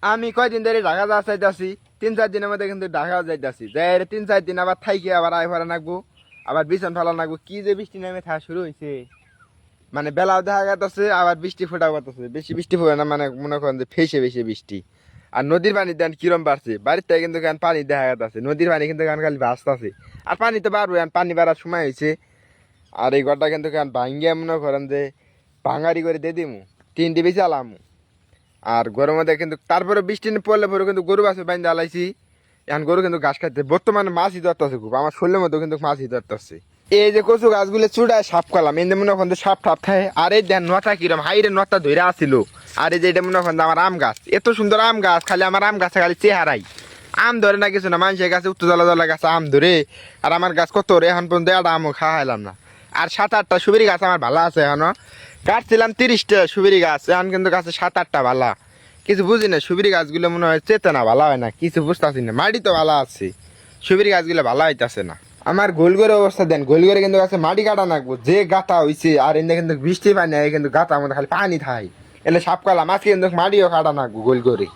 আমি কয়দিন ধরে ঢাকা যাওয়া চাইতেছি, 3-4 দিনের মধ্যে কিন্তু ঢাকা যাইতেছি, যাই 3-4 দিন আবার থাইকে আবার আয় ভরা নাকবো, আবার বিছন ফেলা নাকবো। কি যে বৃষ্টি নেমে থাকা শুরু হয়েছে, মানে বেলাও দেখা যাচ্ছে আবার বৃষ্টি ফোটা করতেছে। বেশি বৃষ্টি ফোটে না, মানে মনে করেন যে ফেসে বেশি বৃষ্টি। আর নদীর পানি দেন কিরম বাড়ছে, বাড়ির থেকে কিন্তু কেন পানি দেখা যাচ্ছে, নদীর পানি কিন্তু কেন খালি ভাসতেছে। আর পানি তো বাড়বে, পানি বাড়ার সময় হয়েছে। আর এই ঘরটা কিন্তু কেন ভাঙ্গিয়া মনে করেন যে ভাঙারি করে দিয়ে দিমু, 3টি বেশি আলামু। আর গরুর মধ্যে কিন্তু তারপরে বৃষ্টি পড়লে পরে কিন্তু গরু বাছুর বাইন্দা আলাইছি। এখন গরু কিন্তু ঘাস খাইতে, বর্তমানে মাছই ধরতেছে খুব, আমার শরীরের মধ্যে কিন্তু মাছই ধরতেছে। এই যে কচু গাছগুলো চূড়ায় সাপ করলাম, এই মনে করেন সাপ টাপ খায়। আর এই দেন নটা কিরম হাইরে নটা ধরে আসছিল। আর এই যে এটা মনে করেন আমার আম গাছ, এত সুন্দর আম গাছ, খালি আমার আম গাছে খালি চেহারাই আম ধরে না, কিছু না। মানুষের গাছে উত্তর জ্বালা গাছে আম ধরে, আর আমার গাছ কত রে এখন পর্যন্ত একটা আমও খাওয়াইলাম না। আর 7-8টা সুবেরি গাছ আমার ভালো আছে এখনো, কাটছিলাম 30টা সুবেরি গাছ, এখন কিন্তু গাছে 7-8টা ভালো। কিছু বুঝি না, সুবিরি গাছগুলো মনে হয় চেতনা ভালো হয় না, কিছু বুঝতেছি না। মাটি তো ভালো আছে, সুবিরি গাছগুলো ভালো হইতাছে না। আমার গোল করে অবস্থা দেন, গোল করে কিন্তু গাছে মাটি কাটা নাকবো, যে গাঁথা হয়েছে। আর এনে কিন্তু বৃষ্টি পানি হয়, কিন্তু গাঁথা মধ্যে খালি পানি থাকে, এলে সাপ কালাম আজকে কিন্তু মাটিও কাটা নাকবো গোল করে।